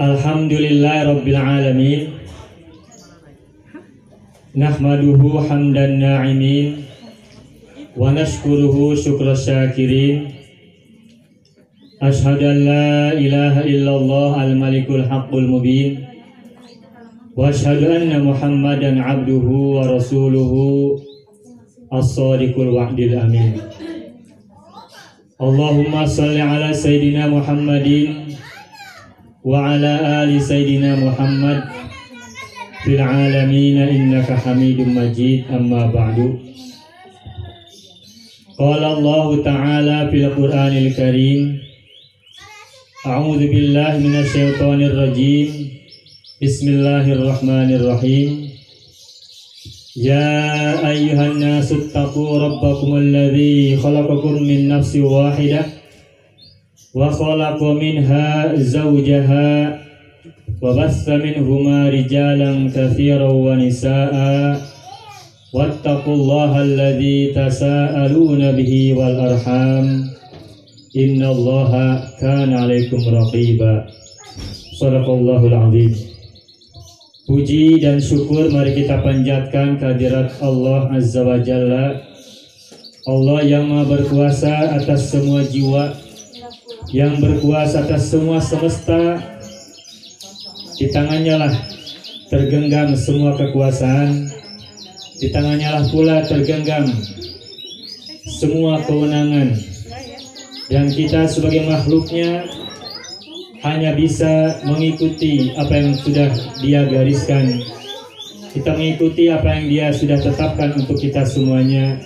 Alhamdulillahirabbil alamin. Nahmaduhu hamdan na'imin wa nashkuruhu syukras syakirin. Ashhadu an la ilaha illallah al-malikul haqqul mubin wa ashhadu anna Muhammadan abduhu wa rasuluhu as-sadiqul wa'dil amin. Allahumma shalli ala sayyidina Muhammadin wa ala ali sayyidina Muhammad fil alamin innaka hamidum majid, amma ba'du. Qala Allah ta'ala fil Qur'anil Karim, a'udzu billahi minasy syaithanir rajim, bismillahirrahmanirrahim. Ya ayyuhan nasu taqu rabbakumul ladzi khalaqakum min nafsin wahidah wa khalaqa minha zawjaha wa bassa minhuma rijalan katsiran wa nisaa'a wattaqullaha alladzi tasaaluna bihi wal arham innallaha kana 'alaikum raqiba. Shadaqallahul 'azim. Puji dan syukur mari kita panjatkan kehadirat Allah Azza wa Jalla, Allah yang Maha berkuasa atas semua jiwa, yang berkuasa atas semua semesta. Di tangannya lah tergenggam semua kekuasaan, di tangannya lah pula tergenggam semua kewenangan, dan kita sebagai makhluknya hanya bisa mengikuti apa yang sudah Dia gariskan. Kita mengikuti apa yang Dia sudah tetapkan untuk kita semuanya,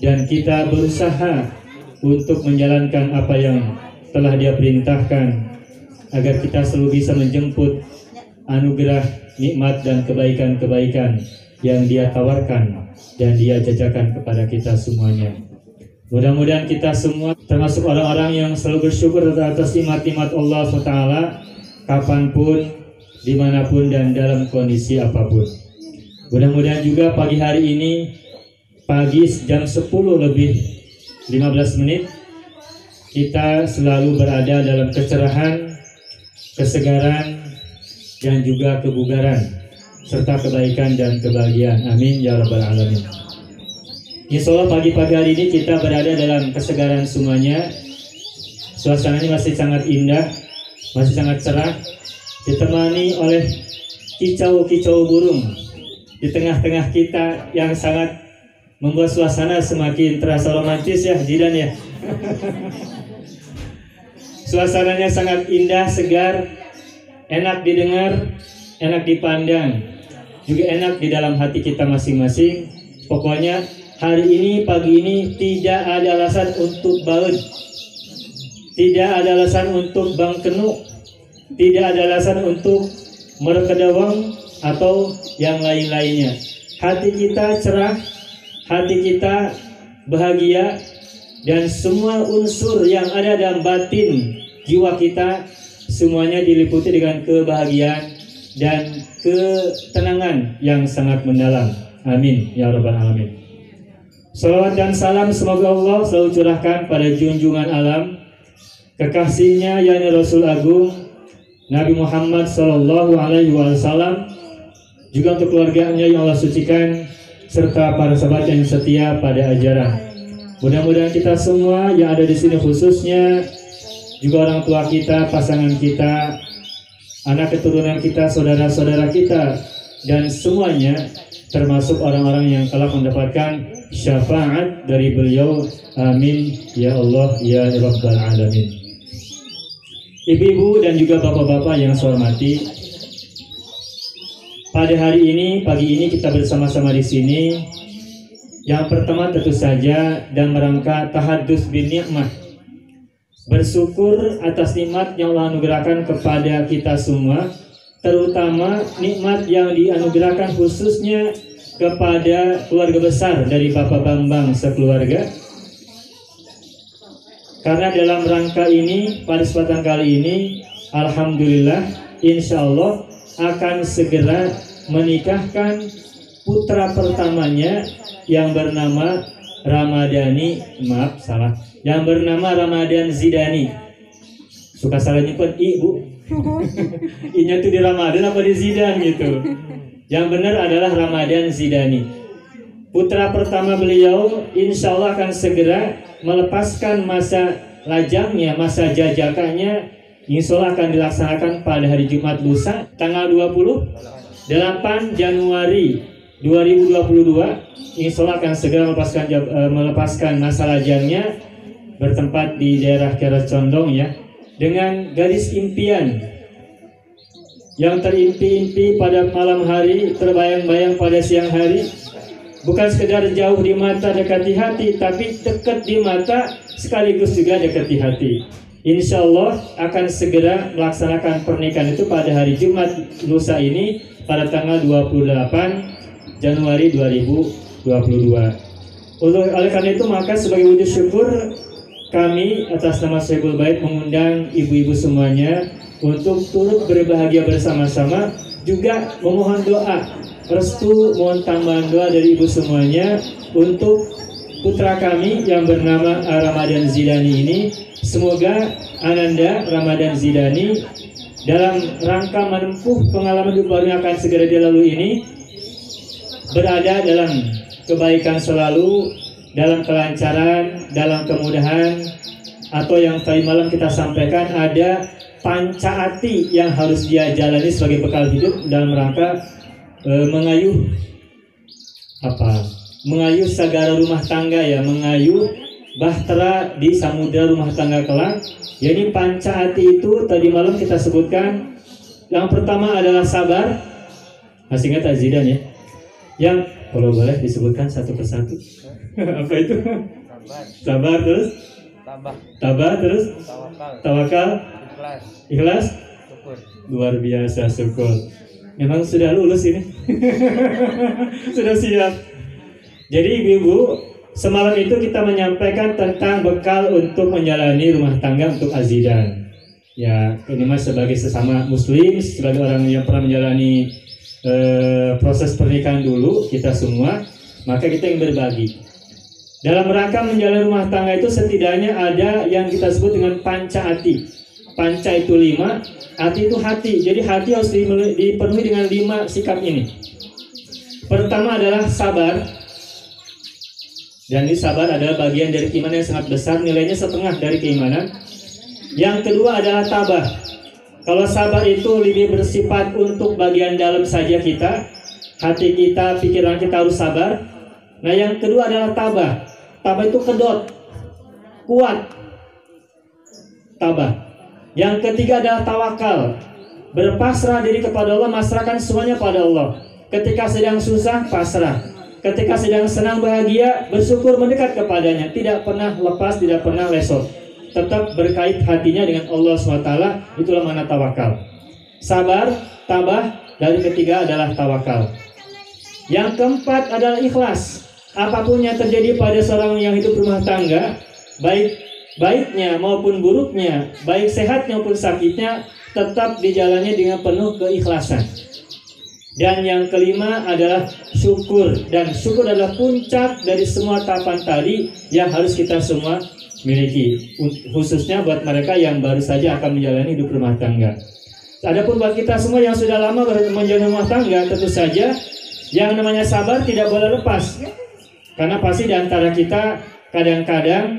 dan kita berusaha untuk menjalankan apa yang telah Dia perintahkan, agar kita selalu bisa menjemput anugerah, nikmat dan kebaikan-kebaikan yang Dia tawarkan dan Dia jajakan kepada kita semuanya. Mudah-mudahan kita semua termasuk orang-orang yang selalu bersyukur atas nikmat-nikmat Allah SWT, kapanpun, dimanapun, dan dalam kondisi apapun. Mudah-mudahan juga pagi hari ini, pagi jam 10 lebih 15 menit, kita selalu berada dalam kecerahan, kesegaran, dan juga kebugaran, serta kebaikan dan kebahagiaan. Amin ya rabbal alamin. Insya Allah pagi-pagi hari ini kita berada dalam kesegaran semuanya. Suasananya masih sangat indah, masih sangat cerah, ditemani oleh kicau-kicau burung di tengah-tengah kita yang sangat membuat suasana semakin terasa romantis ya, Jidan ya. Suasananya sangat indah, segar, enak didengar, enak dipandang, juga enak di dalam hati kita masing-masing. Pokoknya hari ini, pagi ini tidak ada alasan untuk baut, tidak ada alasan untuk bangkenu, tidak ada alasan untuk merekedawang atau yang lain-lainnya. Hati kita cerah, hati kita bahagia, dan semua unsur yang ada dalam batin jiwa kita semuanya diliputi dengan kebahagiaan dan ketenangan yang sangat mendalam. Amin ya rabbal alamin. Salawat dan salam semoga Allah selalu curahkan pada junjungan alam, kekasihnya yakni Rasul Agung Nabi Muhammad Sallallahu Alaihi Wasallam, juga untuk keluarganya yang Allah sucikan, serta para sahabat yang setia pada ajaran. Mudah-mudahan kita semua yang ada di sini, khususnya juga orang tua kita, pasangan kita, anak keturunan kita, saudara-saudara kita, dan semuanya termasuk orang-orang yang telah mendapatkan syafaat dari beliau. Amin ya Allah ya Rabbal Alamin. Ibu-ibu dan juga bapak-bapak yang saya hormati, pada hari ini, pagi ini kita bersama-sama di sini. Yang pertama tentu saja dan merangka tahadus bin ni'mah, bersyukur atas nikmat yang Allah anugerahkan kepada kita semua, terutama nikmat yang dianugerahkan khususnya kepada keluarga besar dari Bapak Bambang sekeluarga. Karena dalam rangka ini, pada kesempatan kali ini, alhamdulillah, insya Allah akan segera menikahkan putra pertamanya yang bernama yang bernama Ramadan Zidani. Suka salah nyebut ibu. I-nya tuh di Ramadan apa di Zidan gitu. Yang benar adalah Ramadan Zidani. Putra pertama beliau insya Allah akan segera melepaskan masa lajangnya, masa jajakannya. Insya Allah akan dilaksanakan pada hari Jumat lusa tanggal 28 Januari 2022. Insya Allah akan segera melepaskan masa lajangnya, bertempat di daerah Kiara Condong ya, dengan gadis impian yang terimpi-impi pada malam hari, terbayang-bayang pada siang hari. Bukan sekedar jauh di mata, dekat di hati, tapi dekat di mata sekaligus juga dekat di hati. Insya Allah akan segera melaksanakan pernikahan itu pada hari Jumat lusa ini pada tanggal 28 Januari 2022. Oleh karena itu, maka sebagai wujud syukur kami atas nama Sohibul Bait mengundang ibu-ibu semuanya untuk turut berbahagia bersama-sama, juga memohon doa restu, mohon tambahan doa dari ibu semuanya untuk putra kami yang bernama Ramadan Zidani ini. Semoga Ananda Ramadan Zidani dalam rangka menempuh pengalaman hidup baru yang akan segera dilalui ini berada dalam kebaikan selalu, dalam kelancaran, dalam kemudahan, atau yang tadi malam kita sampaikan ada pancaati yang harus dia jalani sebagai bekal hidup dalam rangka mengayuh sagara rumah tangga ya, mengayuh bahtera di samudera rumah tangga kelak. Jadi pancaati itu tadi malam kita sebutkan, yang pertama adalah sabar. Masih ingat Azidan ya? Yang kalau boleh disebutkan satu persatu. Apa itu? Sabar terus? Tabah terus? Tawakal? Ikhlas? Syukur. Luar biasa, syukur. Memang sudah lulus ini. Sudah siap. Jadi ibu-ibu, semalam itu kita menyampaikan tentang bekal untuk menjalani rumah tangga untuk Azidan. Ya, ini mas sebagai sesama muslim, sebagai orang yang pernah menjalani proses pernikahan dulu, kita semua, maka kita yang berbagi. Dalam rangka menjalani rumah tangga itu setidaknya ada yang kita sebut dengan pancaati. Panca itu 5, ati itu hati. Jadi hati harus dipenuhi dengan 5 sikap ini. Pertama adalah sabar. Dan ini sabar adalah bagian dari keimanan yang sangat besar, nilainya setengah dari keimanan. Yang kedua adalah tabah. Kalau sabar itu lebih bersifat untuk bagian dalam saja kita, hati kita, pikiran kita harus sabar. Nah yang kedua adalah tabah. Tabah itu kedot, kuat, tabah. Yang ketiga adalah tawakal, berpasrah diri kepada Allah, masrahkan semuanya pada Allah. Ketika sedang susah, pasrah. Ketika sedang senang bahagia, bersyukur mendekat kepadanya. Tidak pernah lepas, tidak pernah lesot. Tetap berkait hatinya dengan Allah SWT. Itulah makna tawakal. Sabar, tabah, dan ketiga adalah tawakal. Yang keempat adalah ikhlas. Apapun yang terjadi pada seorang yang hidup rumah tangga, baik baiknya maupun buruknya, baik sehatnya maupun sakitnya, tetap dijalani dengan penuh keikhlasan. Dan yang kelima adalah syukur. Dan syukur adalah puncak dari semua tahapan tadi yang harus kita semua miliki, khususnya buat mereka yang baru saja akan menjalani hidup rumah tangga. Adapun buat kita semua yang sudah lama menjalani rumah tangga, tentu saja yang namanya sabar tidak boleh lepas. Karena pasti di antara kita kadang-kadang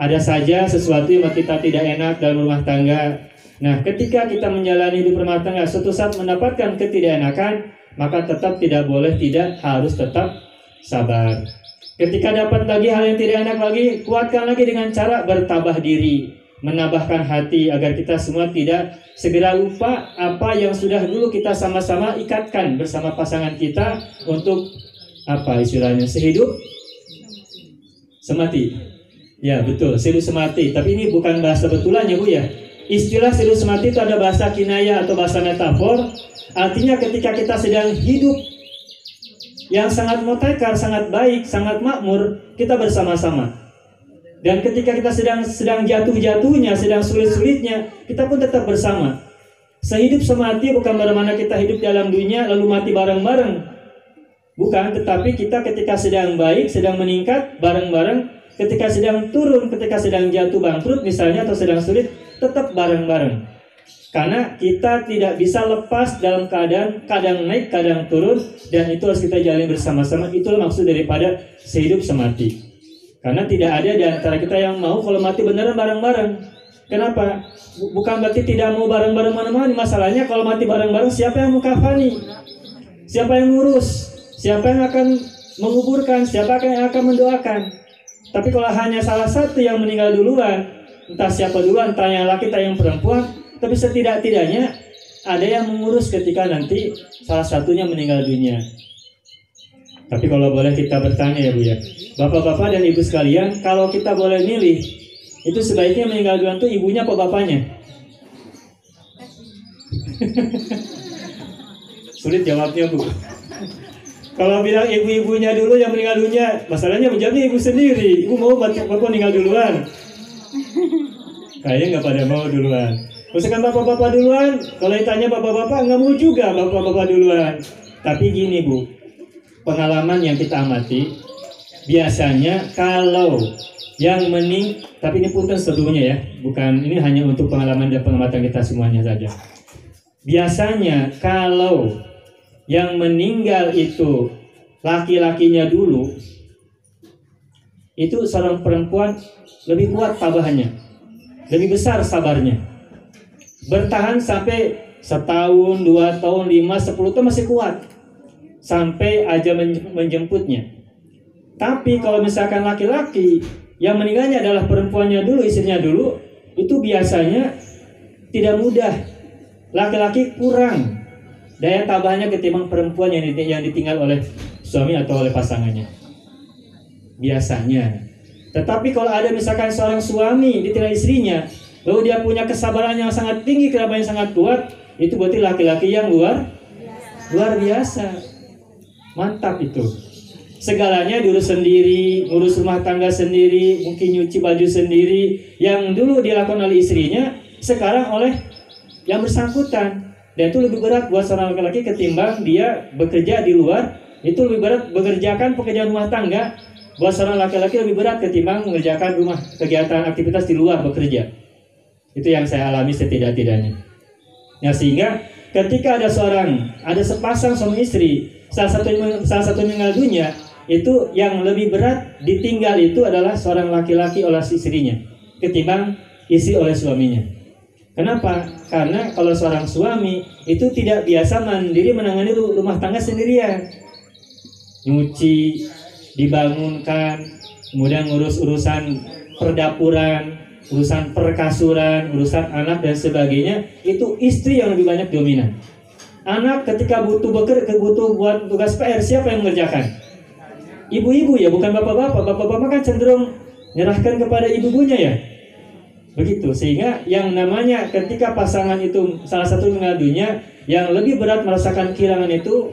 ada saja sesuatu yang kita tidak enak dalam rumah tangga. Nah, ketika kita menjalani hidup rumah tangga, suatu saat mendapatkan ketidakenakan, maka tetap tidak boleh, tidak harus tetap sabar. Ketika dapat lagi hal yang tidak enak lagi, kuatkan lagi dengan cara bertabah diri, menambahkan hati agar kita semua tidak segera lupa apa yang sudah dulu kita sama-sama ikatkan bersama pasangan kita untuk apa istilahnya, sehidup semati. Ya betul, sehidup semati. Tapi ini bukan bahasa betulannya Bu ya. Istilah hidup semati itu ada bahasa kinaya atau bahasa metafor. Artinya ketika kita sedang hidup yang sangat mutekar, sangat baik, sangat makmur, kita bersama-sama. Dan ketika kita sedang jatuh-jatuhnya, sedang sulit-sulitnya, kita pun tetap bersama. Sehidup semati bukan bermakna kita hidup dalam dunia lalu mati bareng-bareng. Bukan, tetapi kita ketika sedang baik, sedang meningkat bareng-bareng, ketika sedang turun, ketika sedang jatuh bangkrut misalnya atau sedang sulit, tetap bareng-bareng. Karena kita tidak bisa lepas dalam keadaan kadang naik, kadang turun, dan itu harus kita jalani bersama-sama. Itulah maksud daripada sehidup semati. Karena tidak ada di antara kita yang mau kalau mati beneran bareng-bareng. Kenapa? Bukan berarti tidak mau bareng-bareng mana-mana. Masalahnya kalau mati bareng-bareng, siapa yang mengkafani? Siapa yang ngurus? Siapa yang akan menguburkan? Siapa yang akan mendoakan? Tapi kalau hanya salah satu yang meninggal duluan, entah siapa duluan, entah yang laki, entah yang perempuan, tapi setidak-tidaknya ada yang mengurus ketika nanti salah satunya meninggal dunia. Tapi kalau boleh kita bertanya ya Bu ya, Bapak-bapak dan Ibu sekalian, kalau kita boleh milih, itu sebaiknya meninggal duluan itu ibunya apa bapaknya? Sulit jawabnya Bu. Kalau bilang ibu-ibunya dulu yang meninggal dunia, masalahnya menjadi ibu sendiri. Ibu mau bapak meninggal duluan? Kayaknya nggak pada mau duluan. Misalkan bapak-bapak duluan, kalau ditanya bapak-bapak nggak mau juga bapak-bapak duluan. Tapi gini Bu, pengalaman yang kita amati, biasanya kalau yang tapi ini punten sebelumnya ya, bukan, ini hanya untuk pengalaman dan pengamatan kita semuanya saja. Biasanya kalau yang meninggal itu laki-lakinya dulu, itu seorang perempuan lebih kuat tabahannya, lebih besar sabarnya, bertahan sampai setahun, 2 tahun, 5, 10 tahun masih kuat, sampai aja menjemputnya. Tapi kalau misalkan laki-laki yang meninggalnya adalah perempuannya dulu, istrinya dulu, itu biasanya tidak mudah. Laki-laki kurang daya tabahannya ketimbang perempuan yang ditinggal oleh suami atau oleh pasangannya. Biasanya. Tetapi kalau ada misalkan seorang suami ditinggal istrinya, lalu dia punya kesabaran yang sangat tinggi, kesabaran yang sangat kuat, itu berarti laki-laki yang luar biasa. Mantap itu. Segalanya diurus sendiri, ngurus rumah tangga sendiri, mungkin nyuci baju sendiri. Yang dulu dilakukan oleh istrinya, sekarang oleh yang bersangkutan. Dan itu lebih berat buat seorang laki-laki ketimbang dia bekerja di luar. Itu lebih berat mengerjakan pekerjaan rumah tangga. Buat seorang laki-laki lebih berat ketimbang mengerjakan kegiatan aktivitas di luar bekerja. Itu yang saya alami setidak-tidaknya. Ya, sehingga ketika ada sepasang suami istri, salah satu meninggal dunia, itu yang lebih berat ditinggal itu adalah seorang laki-laki oleh istrinya ketimbang istri oleh suaminya. Kenapa? Karena kalau seorang suami itu tidak biasa mandiri menangani rumah tangga sendirian, nyuci, dibangunkan, kemudian ngurus urusan perdapuran, urusan perkasuran, urusan anak dan sebagainya, itu istri yang lebih banyak dominan. Anak ketika butuh buat tugas PR, siapa yang mengerjakan? Ibu-ibu ya, bukan bapak-bapak. Bapak-bapak kan cenderung menyerahkan kepada ibu-ibunya ya. Begitu, sehingga yang namanya ketika pasangan itu salah satu meninggal dunia, yang lebih berat merasakan kehilangan itu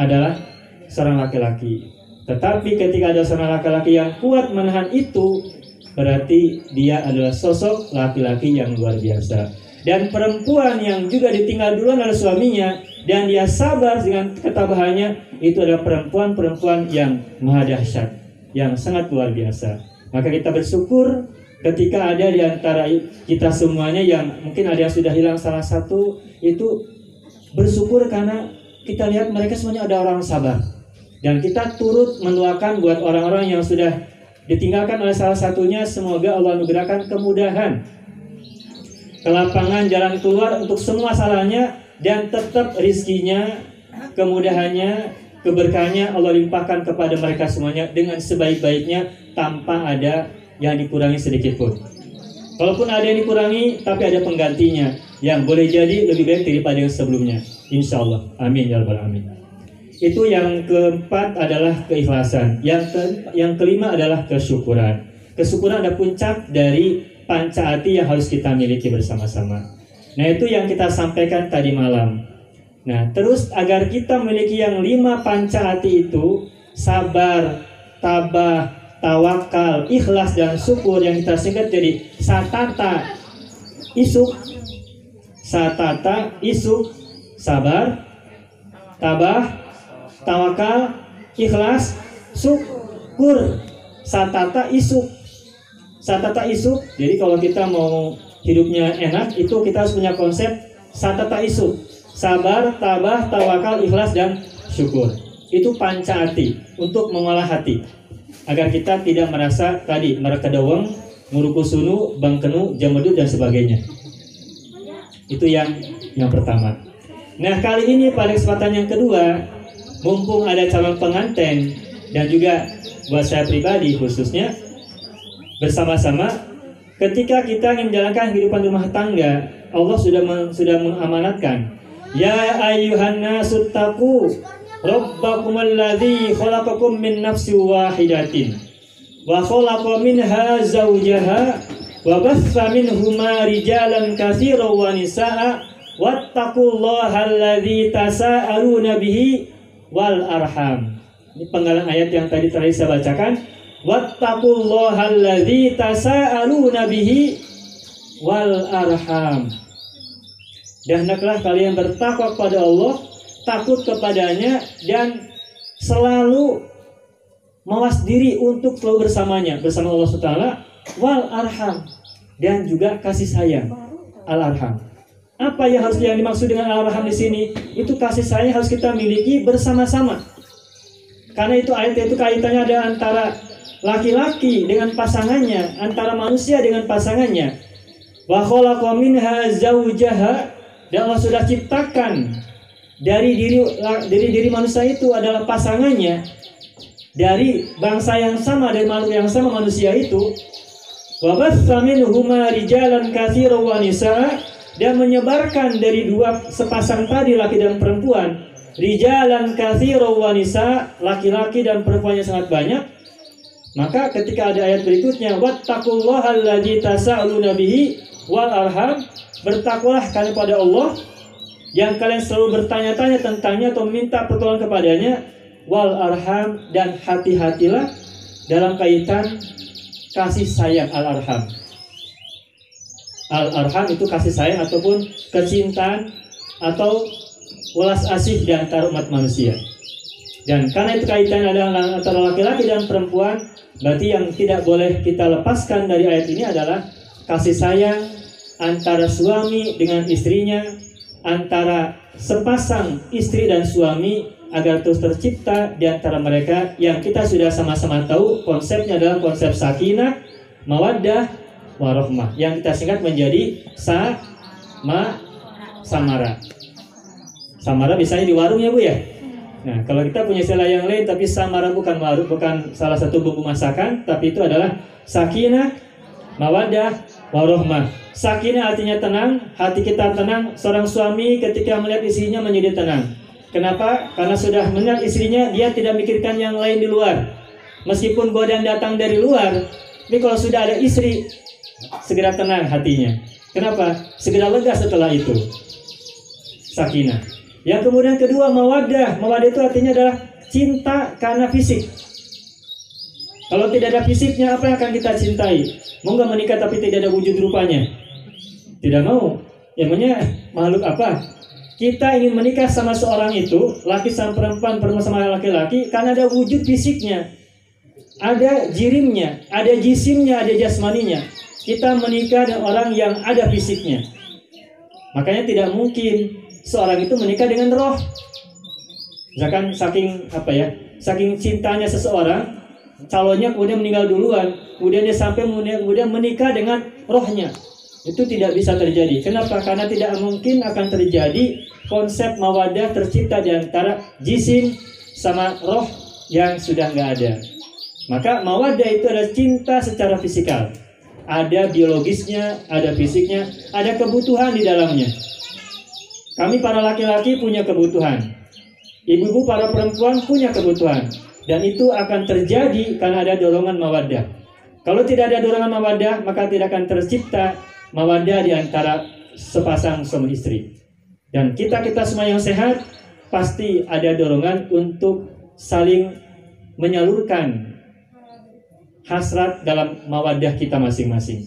adalah seorang laki-laki. Tetapi ketika ada seorang laki-laki yang kuat menahan itu, berarti dia adalah sosok laki-laki yang luar biasa. Dan perempuan yang juga ditinggal duluan oleh suaminya dan dia sabar dengan ketabahannya, itu adalah perempuan-perempuan yang maha dahsyat, yang sangat luar biasa. Maka kita bersyukur ketika ada di antara kita semuanya yang mungkin ada yang sudah hilang salah satu, itu bersyukur karena kita lihat mereka semuanya ada orang sabar. Dan kita turut mendoakan buat orang-orang yang sudah ditinggalkan oleh salah satunya, semoga Allah anugerahkan kemudahan, kelapangan jalan keluar untuk semua salahnya, dan tetap rizkinya, kemudahannya, keberkahannya Allah limpahkan kepada mereka semuanya dengan sebaik-baiknya, tanpa ada yang dikurangi sedikit pun. Kalaupun ada yang dikurangi, tapi ada penggantinya yang boleh jadi lebih baik daripada yang sebelumnya, insya Allah. Amin ya rabbal alamin. Itu yang keempat adalah keikhlasan. Yang kelima adalah kesyukuran. Kesyukuran ada puncak dari pancaati yang harus kita miliki bersama-sama. Nah, itu yang kita sampaikan tadi malam. Nah, terus agar kita memiliki yang 5 pancaati itu, sabar, tabah, tawakal, ikhlas, dan syukur, yang kita singkat jadi satata isuk. Satata isuk, sabar, tabah, tawakal, ikhlas, syukur. Satata isuk. Satata isuk. Jadi kalau kita mau hidupnya enak, itu kita harus punya konsep satata isuk. Sabar, tabah, tawakal, ikhlas, dan syukur. Itu pancaati untuk mengolah hati, agar kita tidak merasa tadi merekedawang, murukusunu, bangkenu, jamedut, dan sebagainya. Itu yang pertama. Nah, kali ini pada kesempatan yang kedua, mumpung ada calon pengantin dan juga buat saya pribadi khususnya, bersama-sama ketika kita ingin menjalankan kehidupan rumah tangga, Allah sudah mengamanatkan, ya ayyuhan nasu taqu rabbakumul ladzi khalaqakum min nafsin wahidatin wa khalaqa minha zawjaha wa batha minhuma rijalan katsiran wa nisaa wattaqullaha alladzi tasaaluna bihi wal arham. Ini penggalan ayat yang tadi saya bacakan. Wattaqullaha alladzi tasaaluna bihi wal arham. Dan hendaklah kalian bertakwa kepada Allah, takut kepadanya, dan selalu mawas diri untuk selalu bersamanya, bersama Allah SWT. Wal arham, dan juga kasih sayang. Al arham. Apa yang dimaksud dengan al arham di sini? Itu kasih sayang harus kita miliki bersama-sama. Karena itu ayat itu kaitannya ada antara laki-laki dengan pasangannya, antara manusia dengan pasangannya. Wa khalaqa minha zawjaha, dan Allah sudah ciptakan dari diri manusia itu adalah pasangannya, dari bangsa yang sama, dari makhluk yang sama, manusia itu. Wa batha minhuma rijalan katsiran wa nisaa, dan menyebarkan dari dua sepasang tadi, laki dan perempuan, rijalan katsiran wa nisaa, laki-laki dan perempuannya sangat banyak. Maka ketika ada ayat berikutnya, wattaqullaha alladzi tasaaluna bihi wal arham, bertakwalah kalian pada Allah yang kalian selalu bertanya-tanya tentangnya atau minta pertolongan kepadanya, wal arham, dan hati-hatilah dalam kaitan kasih sayang. Al arham, al arham itu kasih sayang ataupun kecintaan atau welas asih di antara umat manusia. Dan karena itu kaitannya adalah antara laki-laki dan perempuan, berarti yang tidak boleh kita lepaskan dari ayat ini adalah kasih sayang antara suami dengan istrinya, antara sepasang istri dan suami, agar terus tercipta di antara mereka yang kita sudah sama-sama tahu konsepnya adalah konsep sakinah, mawaddah, warahmah, yang kita singkat menjadi samara. Samara misalnya di warung ya Bu ya. Nah, kalau kita punya istilah yang lain, tapi samara bukan salah satu bumbu masakan, tapi itu adalah sakinah, mawaddah, warahmah. Sakinah artinya tenang, hati kita tenang. Seorang suami ketika melihat istrinya menjadi tenang. Kenapa? Karena sudah melihat istrinya, dia tidak mikirkan yang lain di luar. Meskipun godaan datang dari luar, tapi kalau sudah ada istri, segera tenang hatinya. Kenapa? Segera lega setelah itu. Sakinah. Yang kemudian kedua, mawaddah. Mawaddah itu artinya adalah cinta karena fisik. Kalau tidak ada fisiknya, apa yang akan kita cintai? Mau nggak menikah tapi tidak ada wujud rupanya? Tidak mau. Emangnya makhluk apa? Kita ingin menikah sama seorang itu, laki sama perempuan, perempuan sama laki-laki, karena ada wujud fisiknya, ada jirimnya, ada jisimnya, ada jasmaninya. Kita menikah dengan orang yang ada fisiknya. Makanya tidak mungkin seorang itu menikah dengan roh. Misalkan saking cintanya seseorang, calonnya kemudian meninggal duluan, kemudian dia sampai kemudian menikah dengan rohnya. Itu tidak bisa terjadi. Kenapa? Karena tidak mungkin akan terjadi konsep mawaddah tercipta di antara jisim sama roh yang sudah nggak ada. Maka mawaddah itu adalah cinta secara fisikal. Ada biologisnya, ada fisiknya, ada kebutuhan di dalamnya. Kami para laki-laki punya kebutuhan. Ibu-ibu para perempuan punya kebutuhan. Dan itu akan terjadi karena ada dorongan mawaddah. Kalau tidak ada dorongan mawaddah, maka tidak akan tercipta mawaddah di antara sepasang suami istri. Dan kita semua yang sehat pasti ada dorongan untuk saling menyalurkan hasrat dalam mawaddah kita masing-masing.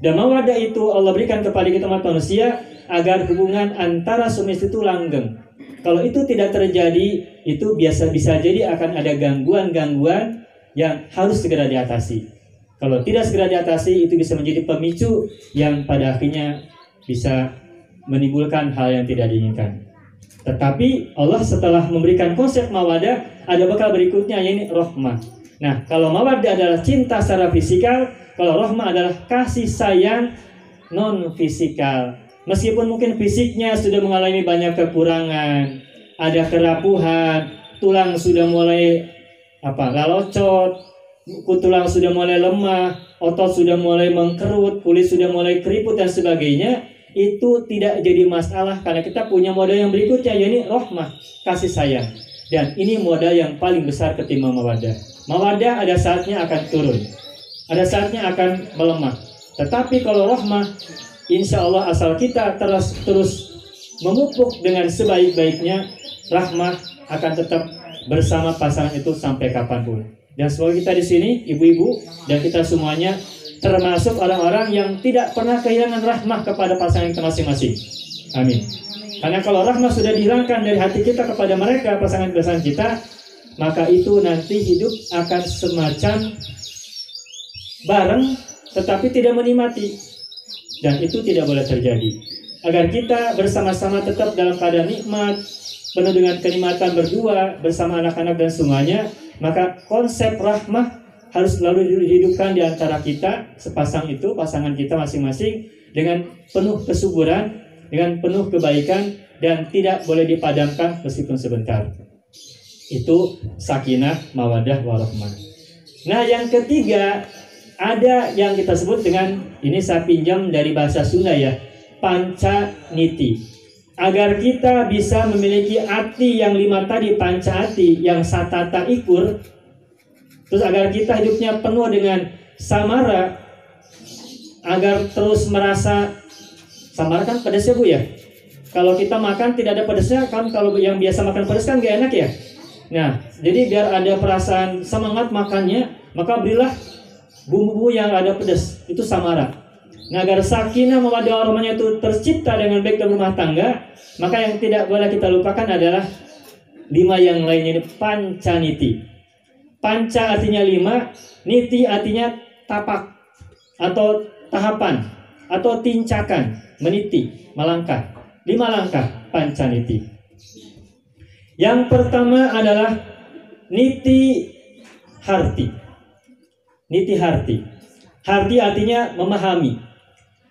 Dan mawaddah itu Allah berikan kepada kita manusia agar hubungan antara suami istri itu langgeng. Kalau itu tidak terjadi, itu bisa jadi akan ada gangguan-gangguan yang harus segera diatasi. Kalau tidak segera diatasi, itu bisa menjadi pemicu yang pada akhirnya bisa menimbulkan hal yang tidak diinginkan. Tetapi Allah setelah memberikan konsep mawaddah, ada bekal berikutnya, yaitu rahmah. Nah, kalau mawaddah adalah cinta secara fisikal, kalau rahmah adalah kasih sayang non fisikal. Meskipun mungkin fisiknya sudah mengalami banyak kekurangan, ada kerapuhan, tulang sudah mulai lalocot, tulang sudah mulai lemah, otot sudah mulai mengkerut, kulit sudah mulai keriput dan sebagainya, itu tidak jadi masalah karena kita punya modal yang berikutnya, yaitu rahmah, kasih sayang. Dan ini modal yang paling besar ketimbang mawaddah. Mawaddah ada saatnya akan turun, ada saatnya akan melemah. Tetapi kalau rahmah, insya Allah asal kita terus memupuk dengan sebaik-baiknya, rahmah akan tetap bersama pasangan itu sampai kapanpun. Dan semoga kita di sini, ibu-ibu dan kita semuanya termasuk orang-orang yang tidak pernah kehilangan rahmah kepada pasangan kita masing-masing. Amin. Karena kalau rahmah sudah dihilangkan dari hati kita kepada mereka, pasangan-pasangan kita, maka itu nanti hidup akan semacam bareng tetapi tidak menikmati. Dan itu tidak boleh terjadi. Agar kita bersama-sama tetap dalam keadaan nikmat, penuh dengan kenikmatan berdua bersama anak-anak dan semuanya, maka konsep rahmah harus selalu dihidupkan di antara kita, sepasang itu, pasangan kita masing-masing, dengan penuh kesuburan, dengan penuh kebaikan, dan tidak boleh dipadamkan meskipun sebentar. Itu sakinah, mawaddah, warahmah. Nah, yang ketiga, ada yang kita sebut dengan, ini saya pinjam dari bahasa Sunda ya, panca niti. Agar kita bisa memiliki ati yang 5 tadi, panca ati, yang satata ikur, terus agar kita hidupnya penuh dengan samara, agar terus merasa, samara kan pedas ya Bu ya? Kalau kita makan tidak ada pedasnya, kan kalau yang biasa makan pedas kan gak enak ya? Nah, jadi biar ada perasaan semangat makannya, maka berilah bumbu-bumbu yang ada pedas, itu samara. Nah, agar sakinah mawaddah warahmahnya itu tercipta dengan baik dalam rumah tangga, maka yang tidak boleh kita lupakan adalah 5 yang lainnya, ini pancaniti. Panca artinya 5, niti artinya tapak atau tahapan atau tincakan, meniti, melangkah. 5 langkah pancaniti. Yang pertama adalah niti harti. Niti harti. Harti artinya memahami.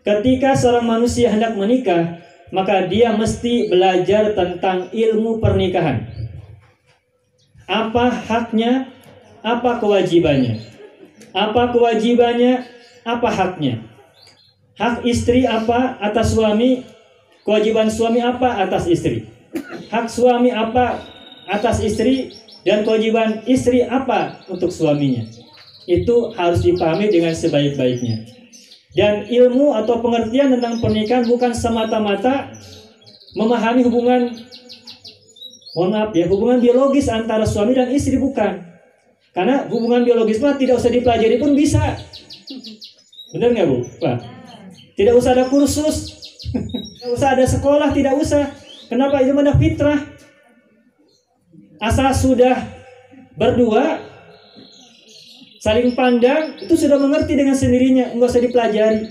Ketika seorang manusia hendak menikah, maka dia mesti belajar tentang ilmu pernikahan. Apa haknya? Apa kewajibannya? Apa kewajibannya? Apa haknya? Hak istri apa atas suami? Kewajiban suami apa atas istri? Hak suami apa atas istri? Dan kewajiban istri apa untuk suaminya? Itu harus dipahami dengan sebaik-baiknya. Dan ilmu atau pengertian tentang pernikahan bukan semata-mata memahami hubungan, hubungan biologis antara suami dan istri, bukan. Karena hubungan biologis mah tidak usah dipelajari pun bisa. Benar nggak Bu? Pak? Tidak usah ada kursus, tidak usah ada sekolah, tidak usah. Kenapa? Itu mana fitrah. Asal sudah berdua, saling pandang, itu sudah mengerti dengan sendirinya, nggak usah dipelajari.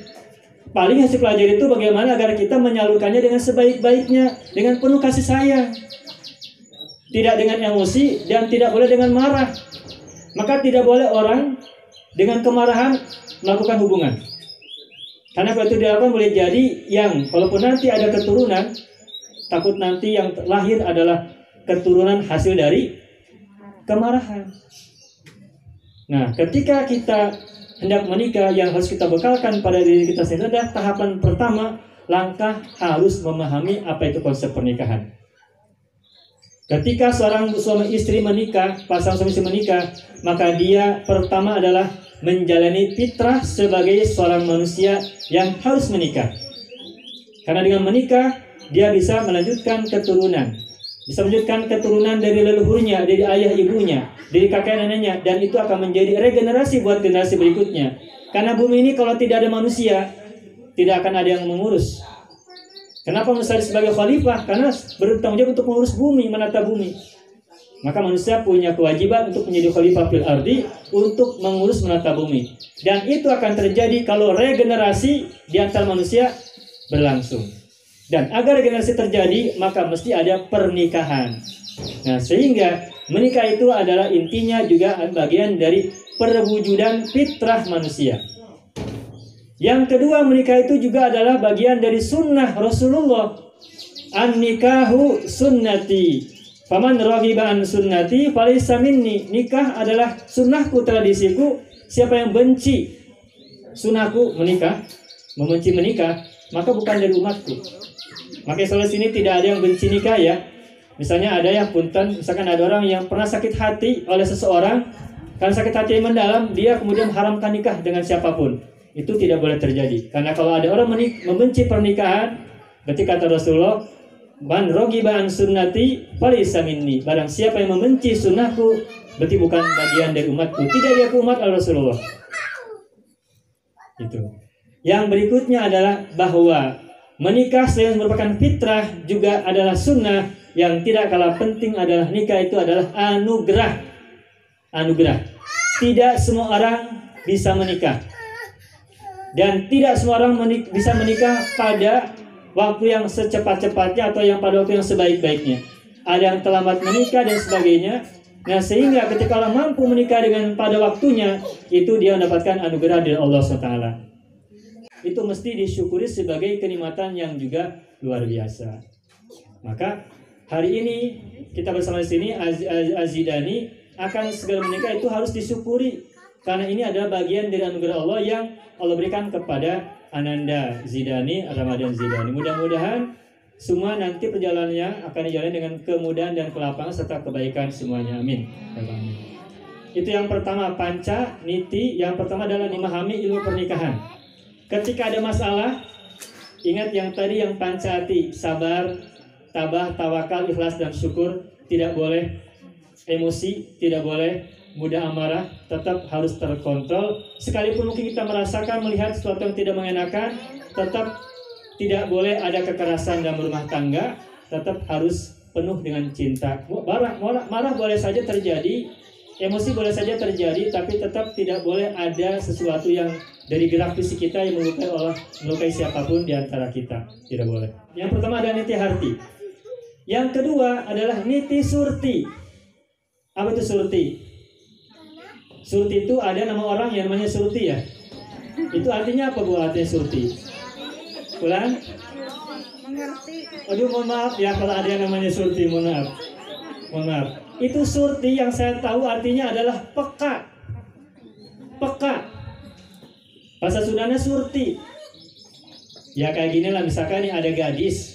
Paling yang dipelajari itu bagaimana agar kita menyalurkannya dengan sebaik-baiknya, dengan penuh kasih sayang, tidak dengan emosi dan tidak boleh dengan marah. Maka tidak boleh orang dengan kemarahan melakukan hubungan. Karena kalau itu dilakukan boleh jadi yang, walaupun nanti ada keturunan, takut nanti yang lahir adalah keturunan hasil dari kemarahan. Nah, ketika kita hendak menikah, yang harus kita bekalkan pada diri kita sendiri adalah tahapan pertama, langkah harus memahami apa itu konsep pernikahan. Ketika seorang suami istri menikah, pasangan suami istri menikah, maka dia pertama adalah menjalani fitrah sebagai seorang manusia yang harus menikah. Karena dengan menikah dia bisa melanjutkan keturunan, bisa melanjutkan keturunan dari leluhurnya, dari ayah ibunya, dari kakek neneknya, dan itu akan menjadi regenerasi buat generasi berikutnya. Karena bumi ini kalau tidak ada manusia, tidak akan ada yang mengurus. Kenapa manusia sebagai khalifah? Karena bertanggung jawab untuk mengurus bumi, menata bumi. Maka manusia punya kewajiban untuk menjadi khalifah fil ardi, untuk mengurus menata bumi. Dan itu akan terjadi kalau regenerasi di antara manusia berlangsung. Dan agar regenerasi terjadi, maka mesti ada pernikahan. Nah, sehingga menikah itu adalah intinya juga bagian dari perwujudan fitrah manusia. Yang kedua, menikah itu juga adalah bagian dari sunnah Rasulullah. An-nikahu sunnati, faman raghiba an sunnati falaysa minni. Nikah adalah sunnahku, tradisiku. Siapa yang benci sunnahku, menikah, membenci menikah, maka bukan dari umatku. Makanya soal sini tidak ada yang benci nikah ya. Misalnya ada yang punten, misalkan ada orang yang pernah sakit hati oleh seseorang, karena sakit hati yang mendalam, dia kemudian haramkan nikah dengan siapapun. Itu tidak boleh terjadi. Karena kalau ada orang membenci pernikahan, berarti kata Rasulullah, man raghiba an sunnati falaysa minni. Barang siapa yang membenci sunnahku, berarti bukan bagian dari umatku. Tidak dia ke umat Rasulullah. Itu. Yang berikutnya adalah bahwa menikah selain merupakan fitrah juga adalah sunnah. Yang tidak kalah penting adalah nikah itu adalah anugerah. Anugerah. Tidak semua orang bisa menikah. Dan tidak semua orang bisa menikah pada waktu yang secepat-cepatnya atau yang pada waktu yang sebaik-baiknya. Ada yang terlambat menikah dan sebagainya. Nah, sehingga ketika orang mampu menikah dengan pada waktunya, itu dia mendapatkan anugerah dari Allah SWT. Itu mesti disyukuri sebagai kenikmatan yang juga luar biasa. Maka hari ini kita bersama di sini Az-Zidani akan segera menikah itu harus disyukuri, karena ini adalah bagian dari anugerah Allah yang Allah berikan kepada Ananda Zidani, Ramadan Zidani. Mudah-mudahan semua nanti perjalanannya akan dijalani dengan kemudahan dan kelapangan serta kebaikan semuanya. Amin. Itu yang pertama, panca niti. Yang pertama adalah memahami ilmu pernikahan. Ketika ada masalah, ingat yang tadi, yang pancati, sabar, tabah, tawakal, ikhlas, dan syukur. Tidak boleh emosi, tidak boleh mudah amarah, tetap harus terkontrol. Sekalipun mungkin kita merasakan melihat sesuatu yang tidak mengenakan, tetap tidak boleh ada kekerasan dalam rumah tangga, tetap harus penuh dengan cinta. Marah boleh saja terjadi, emosi boleh saja terjadi, tapi tetap tidak boleh ada sesuatu yang dari gerak fisik kita yang melukai siapapun di antara kita. Tidak boleh. Yang pertama adalah niti harti. Yang kedua adalah niti surti. Apa itu surti? Surti itu ada nama orang yang namanya Surti ya. Itu artinya apa Bu artinya Surti? Ulang? Mengerti. Aduh, mohon maaf ya kalau ada yang namanya Surti, mohon maaf. Mohon maaf. Itu Surti yang saya tahu artinya adalah peka. Peka. Bahasa Sundanya Surti. Ya kayak gini lah, misalkan nih ada gadis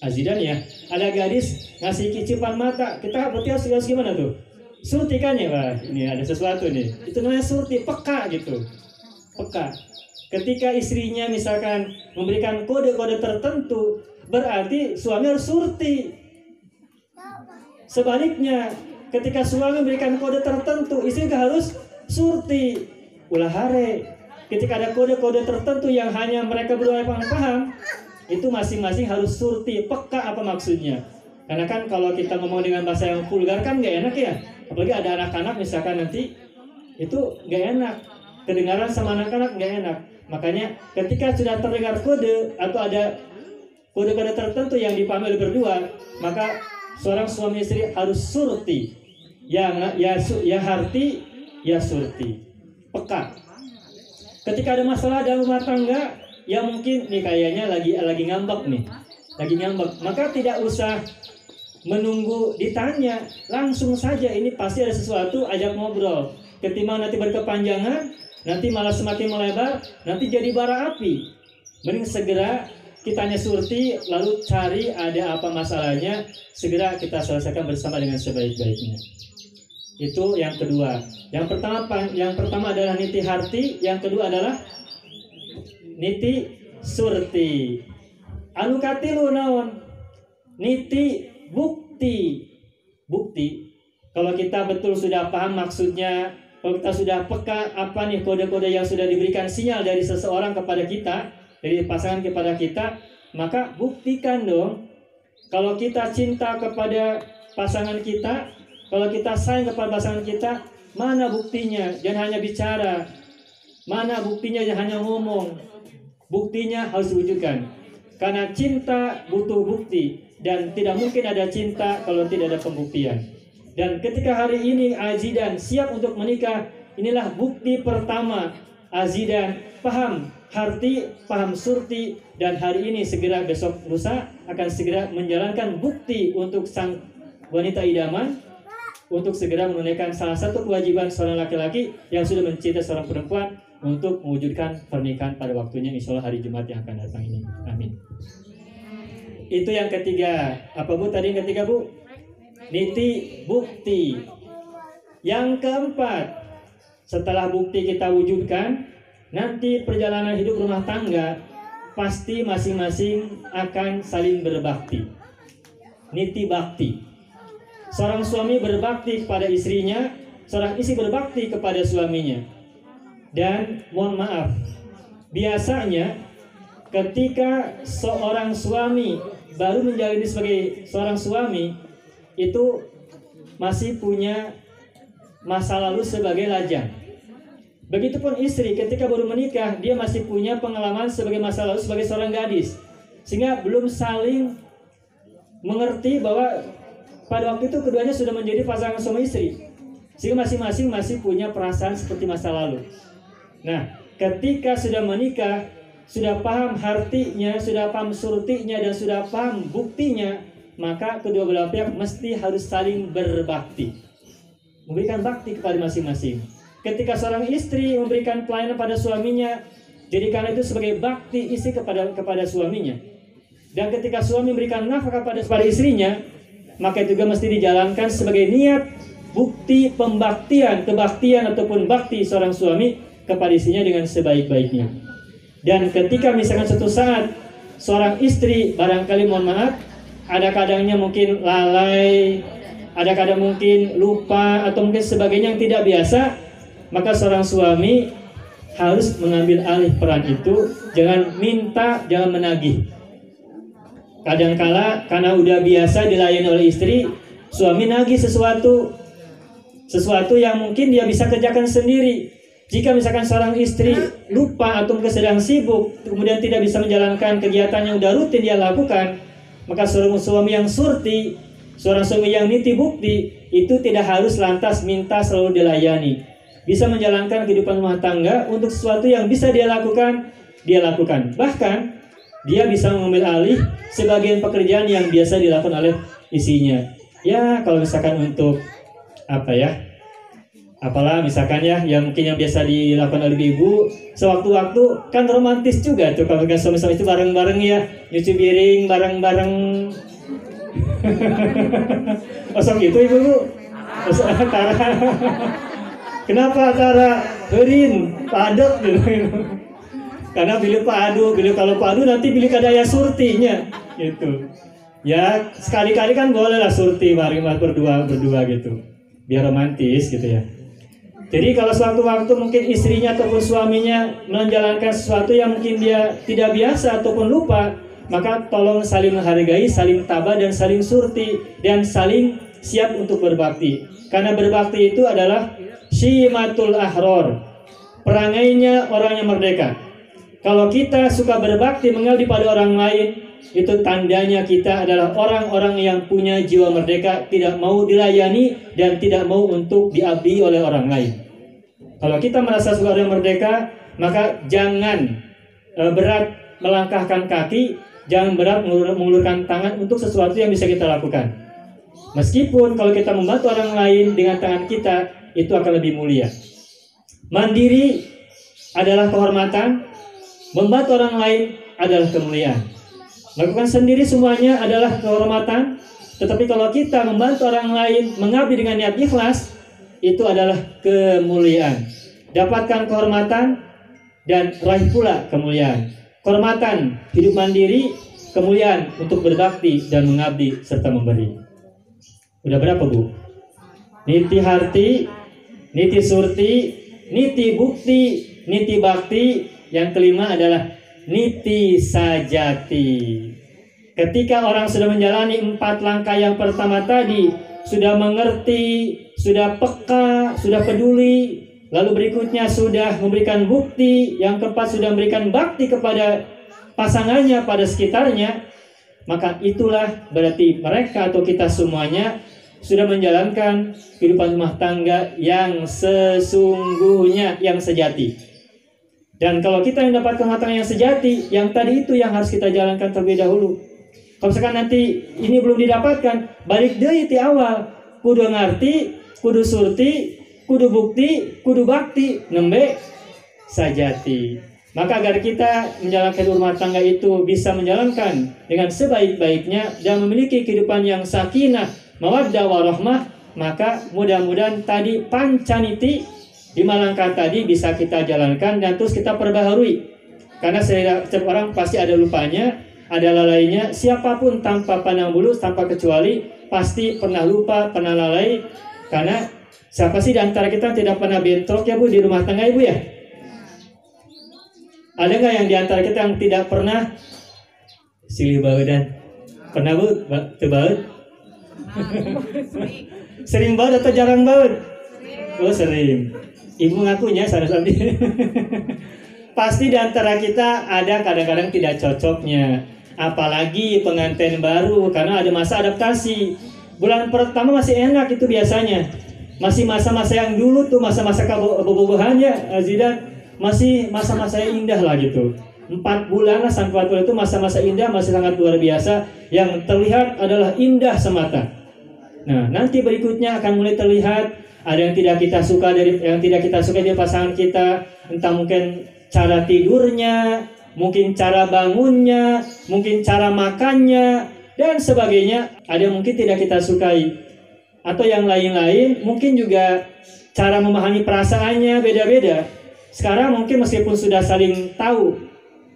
Azidan ya, ada gadis ngasih kicipan mata, kita berarti harus gimana tuh? Surti kan ya, wah ini ada sesuatu nih. Itu namanya surti, peka gitu. Peka. Ketika istrinya misalkan memberikan kode-kode tertentu, berarti suami harus surti. Sebaliknya, ketika suami memberikan kode tertentu, istri harus surti. Ulah hare. Ketika ada kode-kode tertentu yang hanya mereka berdua yang paham, itu masing-masing harus surti. Peka apa maksudnya? Karena kan kalau kita ngomong dengan bahasa yang vulgar kan nggak enak ya. Apalagi ada anak-anak misalkan nanti, itu nggak enak. Kedengaran sama anak-anak nggak enak. Makanya ketika sudah terdengar kode atau ada kode-kode tertentu yang dipahami oleh berdua, maka seorang suami istri harus surti. Ya harti, ya surti. Peka. Ketika ada masalah dalam rumah tangga, ya mungkin nih kayaknya lagi ngambek nih. Lagi ngambek. Maka tidak usah menunggu ditanya, langsung saja ini pasti ada sesuatu, ajak ngobrol. Ketimbang nanti berkepanjangan, nanti malah semakin melebar, nanti jadi bara api. Mending segera kitanya surti, lalu cari ada apa masalahnya, segera kita selesaikan bersama dengan sebaik-baiknya. Itu yang kedua. Yang pertama adalah niti harti, yang kedua adalah niti surti. Anu katilu naon? Niti bukti. Bukti. Kalau kita betul sudah paham maksudnya, kalau kita sudah peka apa nih kode-kode yang sudah diberikan sinyal dari seseorang kepada kita, dari pasangan kepada kita, maka buktikan dong. Kalau kita cinta kepada pasangan kita, kalau kita sayang kepada pasangan kita, mana buktinya? Jangan hanya bicara. Mana buktinya? Jangan hanya ngomong. Buktinya harus diwujudkan. Karena cinta butuh bukti. Dan tidak mungkin ada cinta kalau tidak ada pembuktian. Dan ketika hari ini Azidan siap untuk menikah, inilah bukti pertama. Azidan paham harti, paham surti, dan hari ini segera besok lusa akan segera menjalankan bukti untuk sang wanita idaman, untuk segera menunaikan salah satu kewajiban seorang laki-laki yang sudah mencintai seorang perempuan untuk mewujudkan pernikahan pada waktunya, insya Allah hari Jumat yang akan datang ini. Amin. Itu yang ketiga. Apa Bu tadi yang ketiga Bu? Niti bukti. Yang keempat, setelah bukti kita wujudkan, nanti perjalanan hidup rumah tangga pasti masing-masing akan saling berbakti. Niti bakti. Seorang suami berbakti kepada istrinya, seorang istri berbakti kepada suaminya. Dan mohon maaf, biasanya ketika seorang suami baru menjalani sebagai seorang suami, itu masih punya masa lalu sebagai lajang. Begitupun istri ketika baru menikah, dia masih punya pengalaman sebagai masa lalu sebagai seorang gadis, sehingga belum saling mengerti bahwa pada waktu itu keduanya sudah menjadi pasangan suami istri, sehingga masing-masing masih punya perasaan seperti masa lalu. Nah, ketika sudah menikah, sudah paham hartinya, sudah paham surtinya, dan sudah paham buktinya, maka kedua belah pihak mesti harus saling berbakti, memberikan bakti kepada masing-masing. Ketika seorang istri memberikan pelayanan pada suaminya, jadikan itu sebagai bakti istri kepada suaminya. Dan ketika suami memberikan nafkah kepada istrinya, maka itu juga mesti dijalankan sebagai niat bukti pembaktian, kebaktian ataupun bakti seorang suami kepada istrinya dengan sebaik-baiknya. Dan ketika misalkan suatu saat seorang istri barangkali mohon maaf, ada kadangnya mungkin lalai, ada kadang mungkin lupa atau mungkin sebagainya yang tidak biasa, maka seorang suami harus mengambil alih peran itu. Jangan minta, jangan menagih. Kadangkala karena udah biasa dilayani oleh istri, suami nagih sesuatu yang mungkin dia bisa kerjakan sendiri. Jika misalkan seorang istri lupa atau mungkin sedang sibuk, kemudian tidak bisa menjalankan kegiatan yang udah rutin dia lakukan, maka seorang suami yang surti, seorang suami yang niti bukti, itu tidak harus lantas minta selalu dilayani. Bisa menjalankan kehidupan rumah tangga untuk sesuatu yang bisa dia lakukan, dia lakukan. Bahkan dia bisa mengambil alih sebagian pekerjaan yang biasa dilakukan oleh istrinya. Ya, kalau misalkan untuk apa ya? Apalah misalkan ya, yang mungkin yang biasa dilakukan oleh ibu, sewaktu-waktu kan romantis juga tuh kalau suami-suami itu bareng-bareng ya, nyuci piring bareng-bareng. Osok gitu ibu. Osok Tara. Kenapa Tara herin padot gitu. Karena pilih kalau padu nanti pilih kadaya surtinya gitu. Ya sekali-kali kan boleh lah surti bareng berdua gitu. Biar romantis gitu ya. Jadi kalau suatu waktu mungkin istrinya ataupun suaminya menjalankan sesuatu yang mungkin dia tidak biasa ataupun lupa, maka tolong saling menghargai, saling tabah dan saling surti dan saling siap untuk berbakti. Karena berbakti itu adalah syimatul ahror, perangainya orang yang merdeka. Kalau kita suka berbakti mengabdi pada orang lain, itu tandanya kita adalah orang-orang yang punya jiwa merdeka, tidak mau dilayani dan tidak mau untuk diabdi oleh orang lain. Kalau kita merasa suka orang merdeka, maka jangan berat melangkahkan kaki, jangan berat mengulurkan tangan untuk sesuatu yang bisa kita lakukan. Meskipun kalau kita membantu orang lain dengan tangan kita, itu akan lebih mulia. Mandiri adalah kehormatan, membantu orang lain adalah kemuliaan. Lakukan sendiri semuanya adalah kehormatan, tetapi kalau kita membantu orang lain mengabdi dengan niat ikhlas, itu adalah kemuliaan. Dapatkan kehormatan dan raih pula kemuliaan. Kehormatan hidup mandiri, kemuliaan untuk berbakti dan mengabdi serta memberi. Udah berapa, Bu? Niti harti, niti surti, niti bukti, niti bakti. Yang kelima adalah niti sajati. Ketika orang sudah menjalani 4 langkah yang pertama tadi, sudah mengerti, sudah peka, sudah peduli, lalu berikutnya sudah memberikan bukti, yang keempat sudah memberikan bakti kepada pasangannya, pada sekitarnya, maka itulah berarti mereka atau kita semuanya sudah menjalankan kehidupan rumah tangga yang sesungguhnya, yang sejati. Dan kalau kita yang dapat rumah tangga yang sejati, yang tadi itu yang harus kita jalankan terlebih dahulu. Kalau misalkan nanti ini belum didapatkan, balik deui ti awal, kudu ngarti, kudu surti, kudu bukti, kudu bakti, nembe sajati. Maka agar kita menjalankan rumah tangga itu bisa menjalankan dengan sebaik-baiknya dan memiliki kehidupan yang sakinah, mawaddah warahmah, maka mudah-mudahan tadi pancaniti 5 langkah tadi bisa kita jalankan dan terus kita perbaharui. Karena setiap orang pasti ada lupanya, ada lalainya. Siapapun tanpa pandang bulu, tanpa kecuali pasti pernah lupa, pernah lalai. Karena siapa sih di antara kita tidak pernah bentrok ya, Bu, di rumah tangga, Ibu ya? Ada nggak yang di antara kita yang tidak pernah silih baudan? Pernah, Bu? Baut? Sering baut atau jarang baut? Oh, sering. Ibu ngakunya sarasabdi. Pasti di antara kita ada kadang-kadang tidak cocoknya. Apalagi pengantin baru, karena ada masa adaptasi. Bulan pertama masih enak itu biasanya. Masih masa-masa yang dulu tuh, masa-masa kebobogohannya, Zidan. Masih masa-masa yang indah lah gitu. 4 bulan lah sampai 4 bulan itu masa-masa indah, masih sangat luar biasa. Yang terlihat adalah indah semata. Nah, nanti berikutnya akan mulai terlihat ada yang tidak kita suka dari pasangan kita, entah mungkin cara tidurnya, mungkin cara bangunnya, mungkin cara makannya dan sebagainya. Ada yang mungkin tidak kita sukai, atau yang lain-lain, mungkin juga cara memahami perasaannya beda-beda. Sekarang mungkin meskipun sudah saling tahu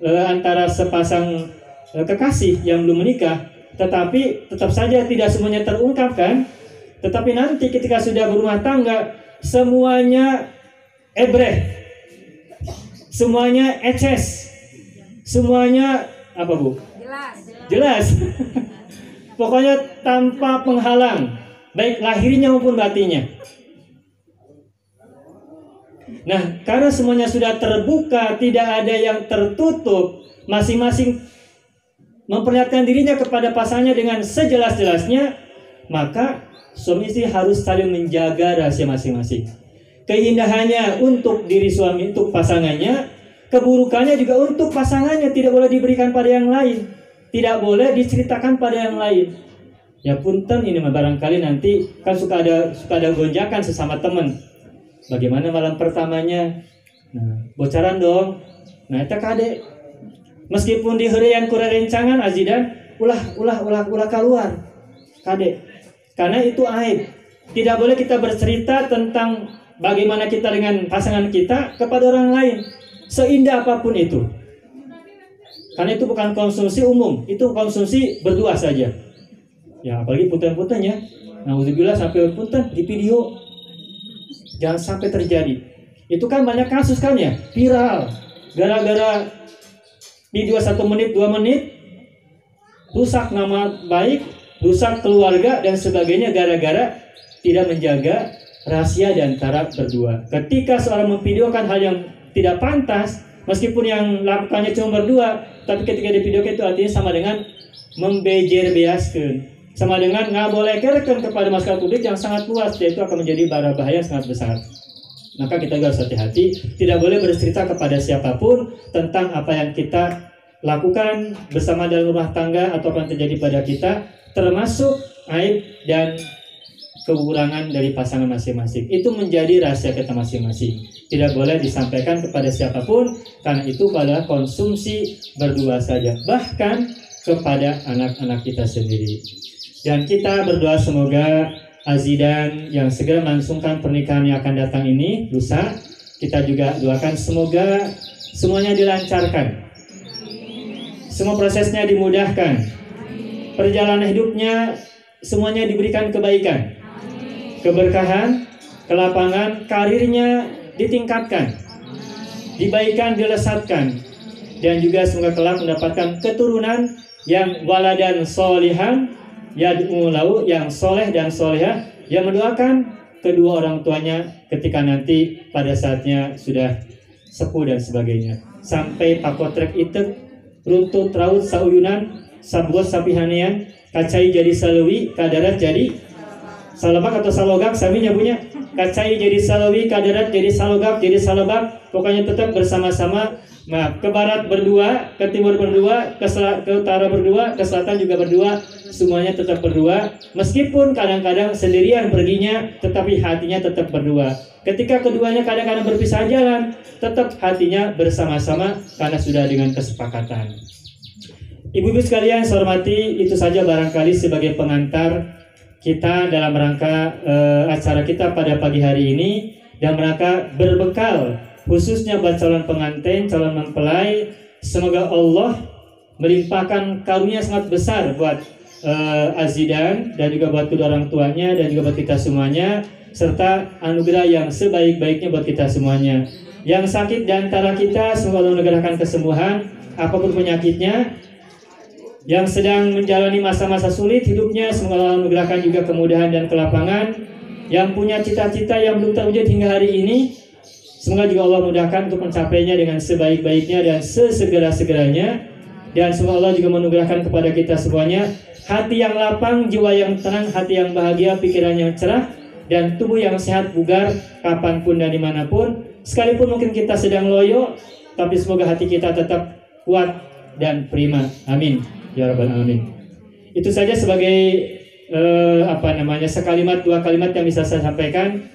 antara sepasang kekasih yang belum menikah, tetapi tetap saja tidak semuanya terungkap kan. Tetapi nanti ketika sudah berumah tangga, semuanya ebreh, semuanya eces, semuanya apa, Bu? Jelas. Pokoknya tanpa penghalang, baik lahirnya maupun batinnya. Nah, karena semuanya sudah terbuka, tidak ada yang tertutup, masing-masing memperlihatkan dirinya kepada pasangannya dengan sejelas-jelasnya, maka suami istri harus saling menjaga rahasia masing-masing. Keindahannya untuk diri suami, untuk pasangannya, keburukannya juga untuk pasangannya, tidak boleh diberikan pada yang lain, tidak boleh diceritakan pada yang lain. Ya punten, ini barangkali nanti kan suka ada gonjakan sesama teman. Bagaimana malam pertamanya? Nah, bocoran dong. Nah, eta kade. Meskipun di heurean ku rencangan azidan, ulah keluar. Kade. Karena itu aib. Tidak boleh kita bercerita tentang bagaimana kita dengan pasangan kita kepada orang lain, seindah apapun itu. Karena itu bukan konsumsi umum, itu konsumsi berdua saja. Ya, apalagi punten-punten ya. Nauzubillah sampai punten di video. Jangan sampai terjadi. Itu kan banyak kasus kan ya, viral. Gara-gara video 1 menit, 2 menit, rusak nama baik, rusak keluarga dan sebagainya gara-gara tidak menjaga rahasia di antara berdua. Ketika seorang memvideokan hal yang tidak pantas, meskipun yang lakukannya cuma berdua, tapi ketika divideokan itu artinya sama dengan membejer-beaskeun, sama dengan ngabolehkeun kepada masyarakat publik yang sangat luas, yaitu akan menjadi bara bahaya yang sangat besar. Maka kita harus hati-hati, tidak boleh bercerita kepada siapapun tentang apa yang kita lakukan bersama dalam rumah tangga atau apa yang terjadi pada kita, termasuk aib dan kekurangan dari pasangan masing-masing. Itu menjadi rahasia kita masing-masing. Tidak boleh disampaikan kepada siapapun, karena itu adalah konsumsi berdua saja. Bahkan kepada anak-anak kita sendiri. Dan kita berdoa semoga Azidan yang segera melangsungkan pernikahan yang akan datang ini lusa. Kita juga doakan semoga semuanya dilancarkan, semua prosesnya dimudahkan, perjalanan hidupnya semuanya diberikan kebaikan, keberkahan, kelapangan, karirnya ditingkatkan, dibaikan, dilesatkan, dan juga semoga kelak mendapatkan keturunan yang waladan solihan yad'u lahu, yang soleh dan solehah, yang mendoakan kedua orang tuanya ketika nanti pada saatnya sudah sepuh dan sebagainya. Sampai pakotrek itu runtut raut sauyunan sabuat sapihanian kacai jadi salawi kadarat jadi salabak atau salogak sami nyebutnya. Kacai jadi salawi kadarat jadi salogak jadi salabak, pokoknya tetap bersama-sama. Nah, ke barat berdua, ke timur berdua, ke utara berdua, ke selatan juga berdua, semuanya tetap berdua. Meskipun kadang-kadang sendirian perginya, tetapi hatinya tetap berdua. Ketika keduanya kadang-kadang berpisah jalan, tetap hatinya bersama-sama karena sudah dengan kesepakatan. Ibu-ibu sekalian saya hormati, itu saja barangkali sebagai pengantar kita dalam rangka acara kita pada pagi hari ini, dan rangka berbekal khususnya buat calon pengantin, calon mempelai. Semoga Allah melimpahkan karunia sangat besar buat Azidan dan juga buat kedua orang tuanya dan juga buat kita semuanya, serta anugerah yang sebaik-baiknya buat kita semuanya. Yang sakit di antara kita semoga Allah menegakkan kesembuhan apapun penyakitnya. Yang sedang menjalani masa-masa sulit hidupnya semoga Allah menegakkan juga kemudahan dan kelapangan. Yang punya cita-cita yang belum terwujud hingga hari ini, semoga juga Allah mudahkan untuk mencapainya dengan sebaik-baiknya dan sesegera-segeranya. Dan semoga Allah juga menganugerahkan kepada kita semuanya hati yang lapang, jiwa yang tenang, hati yang bahagia, pikiran yang cerah, dan tubuh yang sehat bugar kapanpun dan dimanapun. Sekalipun mungkin kita sedang loyo, tapi semoga hati kita tetap kuat dan prima. Amin ya rabbal alamin. Itu saja sebagai sekalimat dua kalimat yang bisa saya sampaikan.